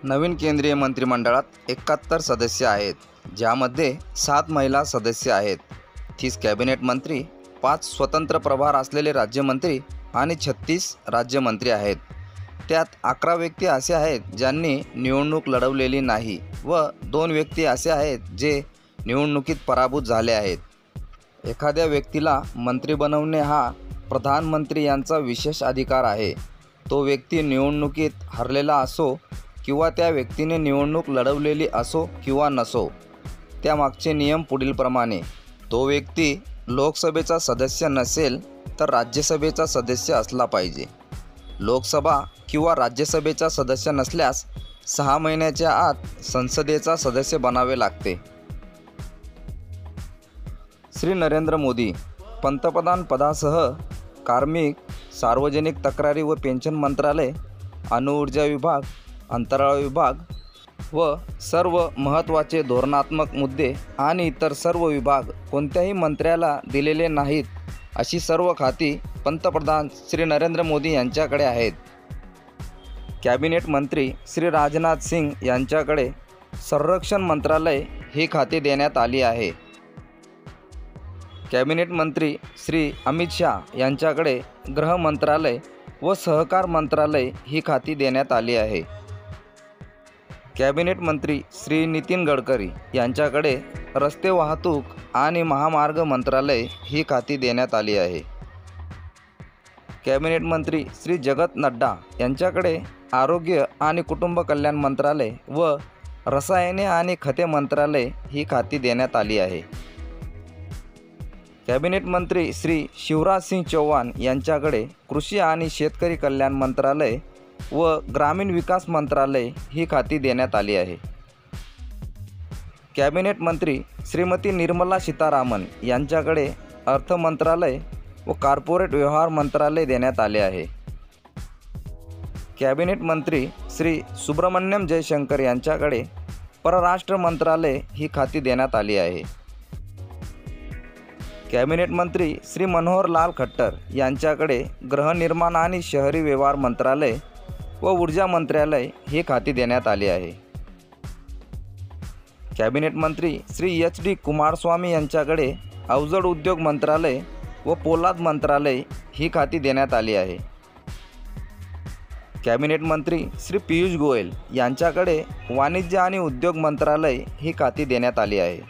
नवीन केंद्रीय मंत्रिमंडळात 71 सदस्य आहेत, ज्यामध्ये 7 महिला सदस्य आहेत, 30 कॅबिनेट मंत्री, 5 स्वतंत्र प्रभार असलेले राज्यमंत्री आणि 36 राज्यमंत्री आहेत. त्यात 11 व्यक्ती असे आहेत ज्यांनी निवडणूक लढवलेली नाही व 2 व्यक्ती असे आहेत जे निवडणुकीत पराभूत झाले आहेत. एखाद्या व्यक्तीला मंत्री बनवणे हा प्रधानमंत्री यांचा विशेष अधिकार आहे. तो व्यक्ती निवडणुकीत हरलेला असो किंवा त्या व्यक्तीने निवडणूक लढवलेली असो किंवा नसो. त्यामागचे नियम पुढीलप्रमाणे: तो व्यक्ती लोकसभेचा सदस्य नसेल तर राज्यसभेचा सदस्य असला पाहिजे. लोकसभा किंवा राज्यसभेचा सदस्य नसल्यास 6 महिन्याच्या आत संसदेचा सदस्य बनावे लागते. श्री नरेंद्र मोदी पंतप्रधान पदासह कार्मिक, सार्वजनिक तक्रारी व पेन्शन मंत्रालय, अणुऊर्जा विभाग, अंतराळ विभाग व सर्व महत्त्वाचे धोरणात्मक मुद्दे आणि इतर सर्व विभाग कोणत्याही मंत्र्याला दिलेले नाहीत, अशी सर्व खाती पंतप्रधान श्री नरेंद्र मोदी यांच्याकडे आहेत. कॅबिनेट मंत्री श्री राजनाथ सिंग यांच्याकडे संरक्षण मंत्रालय ही खाती देण्यात आली आहे. कॅबिनेट मंत्री श्री अमित शाह यांच्याकडे गृह मंत्रालय व सहकार मंत्रालय ही खाती देण्यात आली आहे. कॅबिनेट मंत्री श्री नितीन गडकरी यांच्याकडे रस्ते वाहतूक आणि महामार्ग मंत्रालय ही खाती देण्यात आली आहे. कॅबिनेट मंत्री श्री जगत नड्डा यांच्याकडे आरोग्य आणि कुटुंब कल्याण मंत्रालय व रसायने आणि खते मंत्रालय ही खाती देण्यात आली आहे. कॅबिनेट मंत्री श्री शिवराज सिंग चौहान यांच्याकडे कृषी आणि शेतकरी कल्याण मंत्रालय व ग्रामीण विकास मंत्रालय ही खाती देण्यात आली आहे. कॅबिनेट मंत्री श्रीमती निर्मला सीतारामन यांच्याकडे अर्थ मंत्रालय व कॉर्पोरेट व्यवहार मंत्रालय देण्यात आले आहे. कॅबिनेट मंत्री श्री सुब्रमण्यम जयशंकर यांच्याकडे परराष्ट्र मंत्रालय ही खाती देण्यात आली आहे. कॅबिनेट मंत्री श्री मनोहर लाल खट्टर यांच्याकडे गृहनिर्माण आणि शहरी व्यवहार मंत्रालय व ऊर्जा मंत्रालय ही खाती देण्यात आली आहे. कॅबिनेट मंत्री श्री HD कुमारस्वामी यांच्याकडे अवजड उद्योग मंत्रालय व पोलाद मंत्रालय ही खाती देण्यात आली आहे. कॅबिनेट मंत्री श्री पियुष गोयल यांच्याकडे वाणिज्य आणि उद्योग मंत्रालय ही खाती देण्यात आली आहे.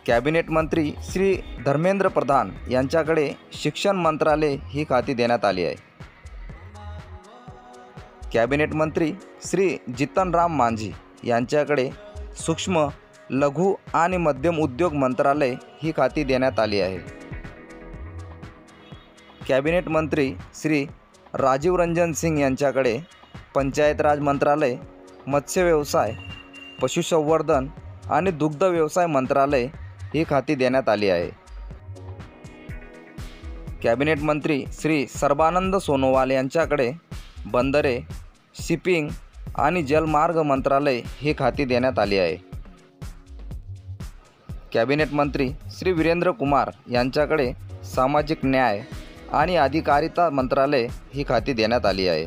कॅबिनेट मंत्री श्री धर्मेंद्र प्रधान यांच्याकडे शिक्षण मंत्रालय ही खाती देण्यात आली आहे. कॅबिनेट मंत्री श्री जितन राम मांझी यांच्याकडे सूक्ष्म, लघु आणि मध्यम उद्योग मंत्रालय ही खाती देण्यात आली आहे. कॅबिनेट मंत्री श्री राजीव रंजन सिंग यांच्याकडे पंचायत राज मंत्रालय, मत्स्य व्यवसाय, पशुसंवर्धन आणि दुग्ध व्यवसाय मंत्रालय ही खाती देण्यात आली आहे. कॅबिनेट मंत्री श्री सर्बानंद सोनोवाल यांच्याकडे बंदरे, शिपिंग आणि जलमार्ग मंत्रालय ही खाती देण्यात आली आहे. कॅबिनेट मंत्री श्री वीरेंद्र कुमार यांच्याकडे सामाजिक न्याय आणि अधिकारिता मंत्रालय ही खाती देण्यात आली आहे.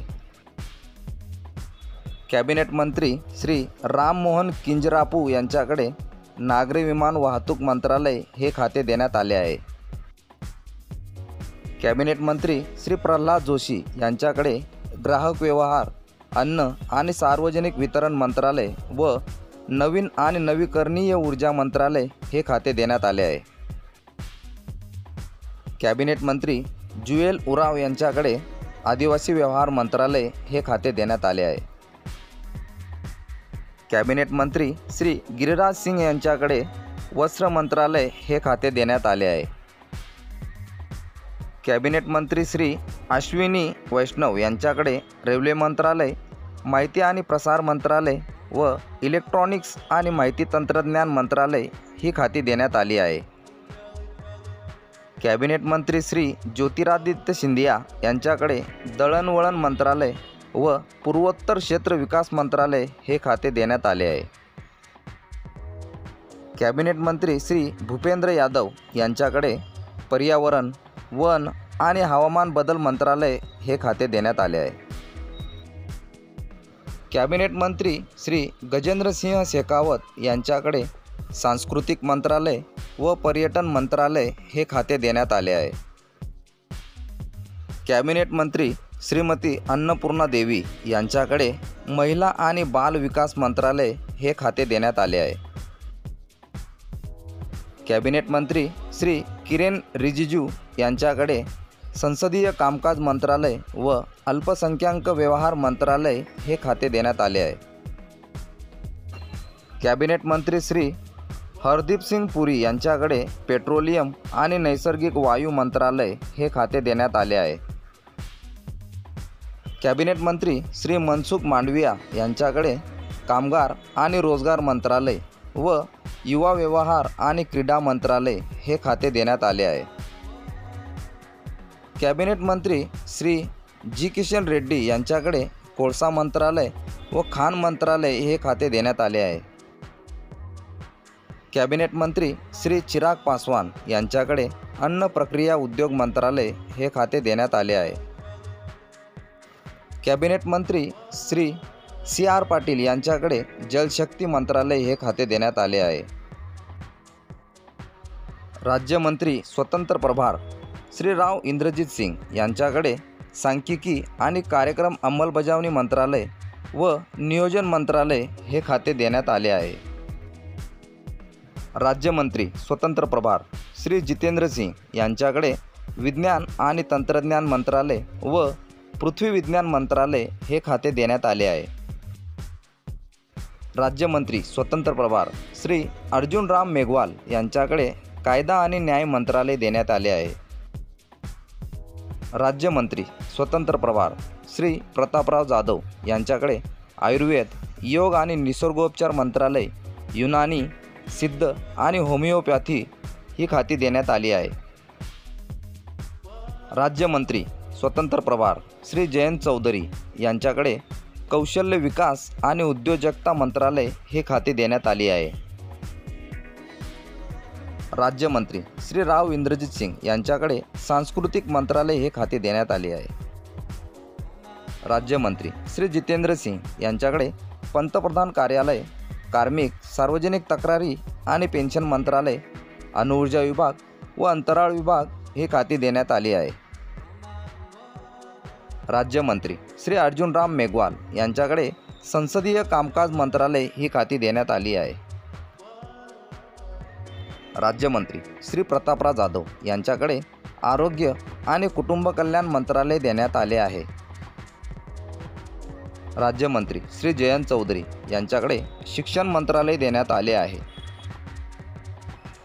कॅबिनेट मंत्री श्री राम मोहन किंजरापू यांच्याकडे नागरी विमान वाहतूक मंत्रालय हे खाते देण्यात आले आहे. कॅबिनेट मंत्री श्री प्रल्हाद जोशी यांच्याकडे ग्राहक व्यवहार, अन्न आणि सार्वजनिक वितरण मंत्रालय व नवीन आणि नवीकरणीय ऊर्जा मंत्रालय हे खाते देण्यात आले आहे. कॅबिनेट मंत्री जुएल उराव यांच्याकडे आदिवासी व्यवहार मंत्रालय हे खाते देण्यात आले आहे. कॅबिनेट मंत्री श्री गिरिराज सिंग यांच्याकडे वस्त्र मंत्रालय हे खाते देण्यात आले आहे. कॅबिनेट मंत्री श्री अश्विनी वैष्णव यांच्याकडे रेल्वे मंत्रालय, माहिती आणि प्रसार मंत्रालय व इलेक्ट्रॉनिक्स आणि माहिती तंत्रज्ञान मंत्रालय ही खाती देण्यात आली आहे. कॅबिनेट मंत्री श्री ज्योतिरादित्य सिंधिया यांच्याकडे दळणवळण मंत्रालय व पूर्वोत्तर क्षेत्र विकास मंत्रालय हे खाते देण्यात आले आहे. कॅबिनेट मंत्री श्री भूपेंद्र यादव यांच्याकडे पर्यावरण, वन आणि हवामान बदल मंत्रालय हे खाते देण्यात आले आहे. कॅबिनेट मंत्री श्री गजेंद्रसिंह शेखावत यांच्याकडे सांस्कृतिक मंत्रालय व पर्यटन मंत्रालय हे खाते देण्यात आले आहे. कॅबिनेट मंत्री श्रीमती अन्नपूर्णा देवी यांच्याकडे महिला आणि बाल विकास मंत्रालय हे खाते देण्यात आले आहे. कॅबिनेट मंत्री श्री किरेन रिजिजू यांच्याकडे संसदीय कामकाज मंत्रालय व अल्पसंख्याक व्यवहार मंत्रालय हे खाते देण्यात आले आहे. कॅबिनेट मंत्री श्री हरदीप सिंग पुरी यांच्याकडे पेट्रोलियम आणि नैसर्गिक वायू मंत्रालय हे खाते देण्यात आले आहे. कॅबिनेट मंत्री श्री मनसुख मांडविया यांच्याकडे कामगार आणि रोजगार मंत्रालय व युवा व्यवहार आणि क्रीडा मंत्रालय हे खाते देण्यात आले आहे. कॅबिनेट मंत्री श्री जी किशन रेड्डी यांच्याकडे कोळसा मंत्रालय व खाण मंत्रालय हे खाते देण्यात आले आहे. कॅबिनेट मंत्री श्री चिराग पासवान यांच्याकडे अन्न प्रक्रिया उद्योग मंत्रालय हे खाते देण्यात आले आहे. कॅबिनेट मंत्री श्री सी.आर. पाटील यांच्याकडे जलशक्ती मंत्रालय हे खाते देण्यात आले आहे. राज्यमंत्री स्वतंत्र प्रभार श्री राव इंद्रजीत सिंग यांच्याकडे सांख्यिकी आणि कार्यक्रम अंमलबजावणी मंत्रालय व नियोजन मंत्रालय हे खाते देण्यात आले आहे. राज्यमंत्री स्वतंत्र प्रभार श्री जितेंद्र सिंग यांच्याकडे विज्ञान आणि तंत्रज्ञान मंत्रालय व पृथ्वी विज्ञान मंत्रालय हे खाते देण्यात आले आहे. राज्यमंत्री स्वतंत्र प्रभार श्री अर्जुन राम मेघवाल यांच्याकडे कायदा आणि न्याय मंत्रालय देण्यात आले आहे. राज्यमंत्री स्वतंत्र प्रभार श्री प्रतापराव जाधव यांच्याकडे आयुर्वेद, योग आणि निसर्गोपचार मंत्रालय, युनानी, सिद्ध आणि होमिओपॅथी ही खाती देण्यात आली आहे. राज्यमंत्री स्वतंत्र प्रभार श्री जयंत चौधरी यांच्याकडे कौशल्य विकास आणि उद्योजकता मंत्रालय हे खाते देण्यात आले आहे. राज्यमंत्री श्री राव इंद्रजीत सिंग यांच्याकडे सांस्कृतिक मंत्रालय हे खाते देण्यात आले आहे. राज्यमंत्री श्री जितेंद्र सिंग यांच्याकडे पंतप्रधान कार्यालय, कार्मिक, सार्वजनिक तक्रारी आणि पेन्शन मंत्रालय, अणुऊर्जा विभाग व अंतराळ विभाग हे खाते देण्यात आली आहे. राज्यमंत्री श्री अर्जुन राम मेघवाल यांच्याकडे संसदीय कामकाज मंत्रालय ही खाती देण्यात आली आहे. राज्यमंत्री श्री प्रतापराव जाधव यांच्याकडे आरोग्य आणि कुटुंब कल्याण मंत्रालय देण्यात आले आहे. राज्यमंत्री श्री जयंत चौधरी यांच्याकडे शिक्षण मंत्रालय देण्यात आले आहे.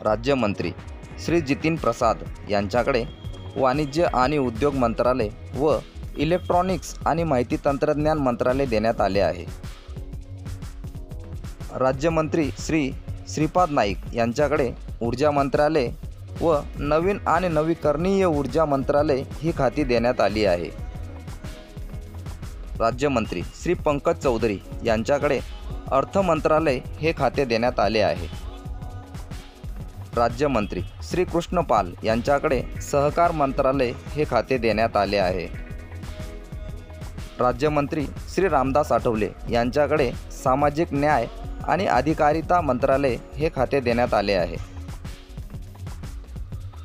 राज्यमंत्री श्री जितीन प्रसाद यांच्याकडे वाणिज्य आणि उद्योग मंत्रालय व इलेक्ट्रॉनिक्स आणि माहिती तंत्रज्ञान मंत्रालय देण्यात आले आहे. राज्यमंत्री श्री श्रीपाद नाईक यांच्याकडे ऊर्जा मंत्रालय व नवीन आणि नवीकरणीय ऊर्जा मंत्रालय ही खाती देण्यात आली आहे. राज्यमंत्री श्री पंकज चौधरी यांच्याकडे अर्थ मंत्रालय हे खाते देण्यात आले आहे. राज्यमंत्री श्री कृष्ण पाल यांच्याकडे सहकार मंत्रालय हे खाते देण्यात आले आहे. राज्यमंत्री श्री रामदास आठवले यांच्याकडे सामाजिक न्याय आणि अधिकारिता मंत्रालय हे खाते देण्यात आले आहे.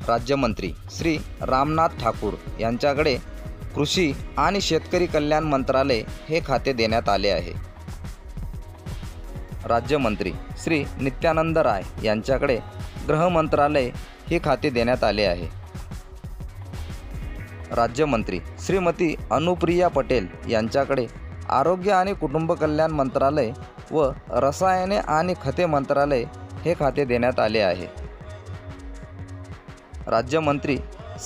राज्यमंत्री श्री रामनाथ ठाकूर यांच्याकडे कृषी आणि शेतकरी कल्याण मंत्रालय हे खाते देण्यात आले आहे. राज्यमंत्री श्री नित्यानंद राय यांच्याकडे गृह मंत्रालय हे खाते देण्यात आले आहे. राज्यमंत्री श्रीमती अनुप्रिया पटेल यांच्याकडे आरोग्य आणि कुटुंब कल्याण मंत्रालय व रसायने आणि खते मंत्रालय हे खाते देण्यात आले आहे. राज्यमंत्री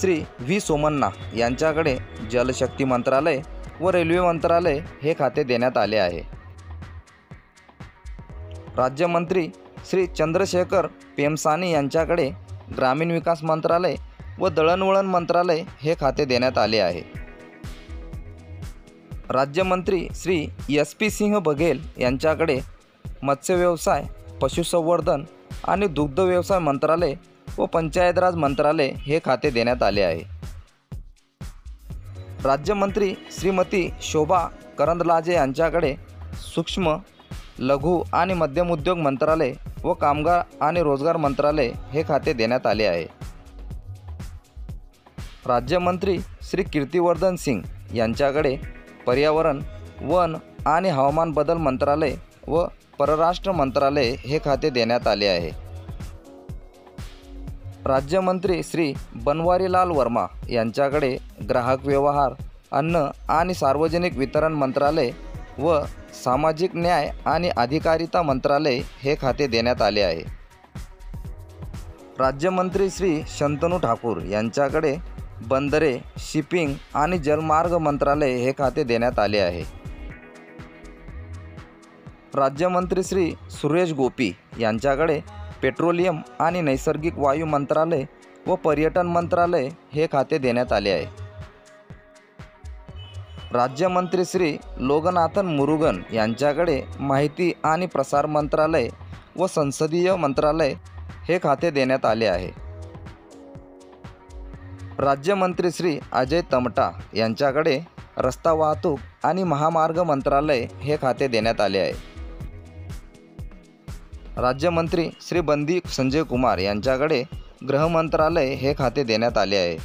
श्री व्ही सोमण्णा यांच्याकडे जलशक्ती मंत्रालय व रेल्वे मंत्रालय हे खाते देण्यात आले आहे. राज्यमंत्री श्री चंद्रशेखर पेमसानी यांच्याकडे ग्रामीण विकास मंत्रालय व दळणवळण मंत्रालय हे खाते देण्यात आले आहे. राज्यमंत्री श्री एस.पी. सिंह बघेल यांच्याकडे मत्स्य व्यवसाय, पशुसंवर्धन आणि दुग्ध व्यवसाय मंत्रालय व पंचायत राज मंत्रालय हे खाते देण्यात आले आहे. राज्यमंत्री श्रीमती शोभा करंदलाजे यांच्याकडे सूक्ष्म, लघु आणि मध्यम उद्योग मंत्रालय व कामगार आणि रोजगार मंत्रालय हे खाते देण्यात आले आहे. राज्यमंत्री श्री कीर्तिवर्धन सिंग यांच्याकडे पर्यावरण, वन आणि हवामान बदल मंत्रालय व परराष्ट्र मंत्रालय हे खाते देण्यात आले आहे. राज्यमंत्री श्री बनवारीलाल वर्मा यांच्याकडे ग्राहक व्यवहार, अन्न आणि सार्वजनिक वितरण मंत्रालय व सामाजिक न्याय आणि अधिकारिता मंत्रालय हे खाते देण्यात आले आहे. राज्यमंत्री श्री शंतनू ठाकूर यांच्याकडे बंदरे, शिपिंग आणि जलमार्ग मंत्रालय हे खाते देण्यात आले आहे. राज्यमंत्री श्री सुरेश गोपी यांच्याकडे पेट्रोलियम आणि नैसर्गिक वायू मंत्रालय व पर्यटन मंत्रालय हे खाते देण्यात आले आहे. राज्यमंत्री श्री लोगनाथन मुरुगन यांच्याकडे माहिती आणि प्रसार मंत्रालय व संसदीय मंत्रालय हे खाते देण्यात आले आहे. राज्यमंत्री श्री अजय तमटा यांच्याकडे रस्ता वाहतूक आणि महामार्ग मंत्रालय हे खाते देण्यात आले आहे. राज्यमंत्री श्री बंदी संजय कुमार यांच्याकडे गृह मंत्रालय हे खाते देण्यात आले आहे.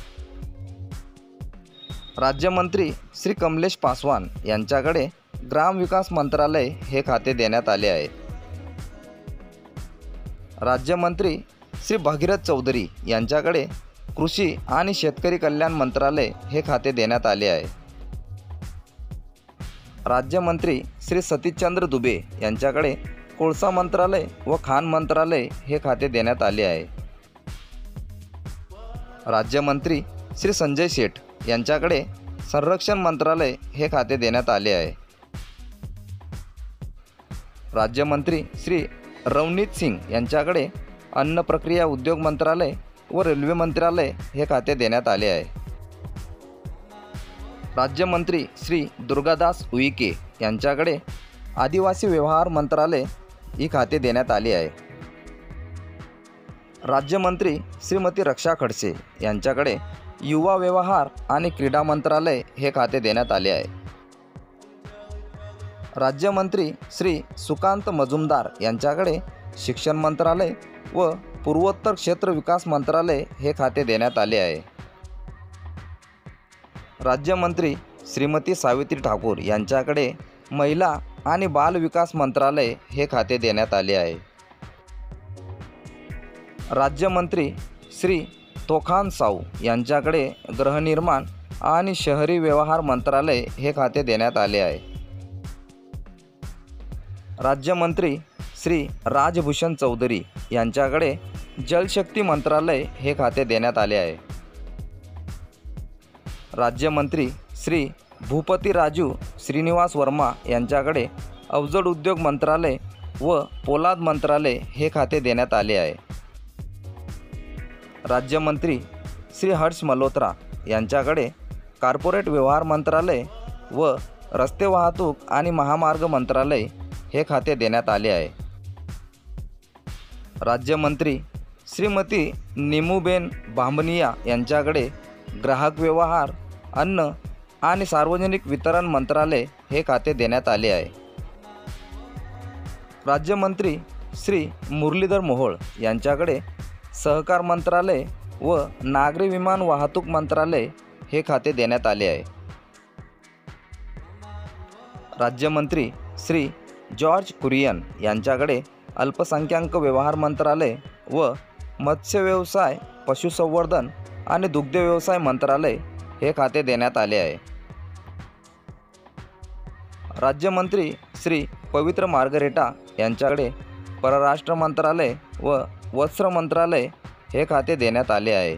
राज्यमंत्री श्री कमलेश पासवान यांच्याकडे ग्राम विकास मंत्रालय हे खाते देण्यात आले आहे. राज्यमंत्री श्री भगीरथ चौधरी यांच्याकडे कृषी आणि शेतकरी कल्याण मंत्रालय हे खाते देण्यात आले आहे. राज्यमंत्री श्री सतीशचंद्र दुबे यांच्याकडे कोळसा मंत्रालय व खाण मंत्रालय हे खाते देण्यात आले आहे. राज्यमंत्री श्री संजय सेठ यांच्याकडे संरक्षण मंत्रालय हे खाते देण्यात आले आहे. राज्यमंत्री श्री रवनीत सिंग यांच्याकडे अन्न प्रक्रिया उद्योग मंत्रालय व रेल्वे मंत्रालय हे खाते देण्यात आले आहे. राज्यमंत्री श्री दुर्गादास उईके यांच्याकडे आदिवासी व्यवहार मंत्रालय ही खाते देण्यात आली आहे. राज्यमंत्री श्रीमती रक्षा खडसे यांच्याकडे युवा व्यवहार आणि क्रीडा मंत्रालय हे खाते देण्यात आले आहे. राज्यमंत्री श्री सुकांत मजुमदार यांच्याकडे शिक्षण मंत्रालय व पूर्वोत्तर क्षेत्र विकास मंत्रालय हे खाते देण्यात आले आहे. राज्यमंत्री श्रीमती सावित्री ठाकूर यांच्याकडे महिला आणि बाल विकास मंत्रालय हे खाते देण्यात आले आहे. राज्यमंत्री श्री तोखान साऊ यांच्याकडे गृहनिर्माण आणि शहरी व्यवहार मंत्रालय हे खाते देण्यात आले आहे. राज्यमंत्री श्री राजभूषण चौधरी यांच्याकडे जलशक्ती मंत्रालय हे खाते देण्यात आले आहे. राज्यमंत्री श्री भूपती राजू श्रीनिवास वर्मा यांच्याकडे अवजड उद्योग मंत्रालय व पोलाद मंत्रालय हे खाते देण्यात आले आहे. राज्यमंत्री श्री हर्ष मल्होत्रा यांच्याकडे कॉर्पोरेट व्यवहार मंत्रालय व रस्ते वाहतूक आणि महामार्ग मंत्रालय हे खाते देण्यात आले आहे. राज्यमंत्री श्रीमती निमूबेन बांबनिया यांच्याकडे ग्राहक व्यवहार, अन्न आणि सार्वजनिक वितरण मंत्रालय हे खाते देण्यात आले आहे. राज्यमंत्री श्री मुरलीधर मोहोळ यांच्याकडे सहकार मंत्रालय व नागरी विमान वाहतूक मंत्रालय हे खाते देण्यात आले आहे. राज्यमंत्री श्री जॉर्ज कुरियन यांच्याकडे अल्पसंख्याक व्यवहार मंत्रालय व मत्स्य व्यवसाय, पशुसंवर्धन आणि दुग्ध व्यवसाय मंत्रालय हे खाते देण्यात आले आहे. राज्यमंत्री श्री पवित्र मार्गरेटा यांच्याकडे परराष्ट्र मंत्रालय व वस्त्र मंत्रालय हे खाते देण्यात आले आहे.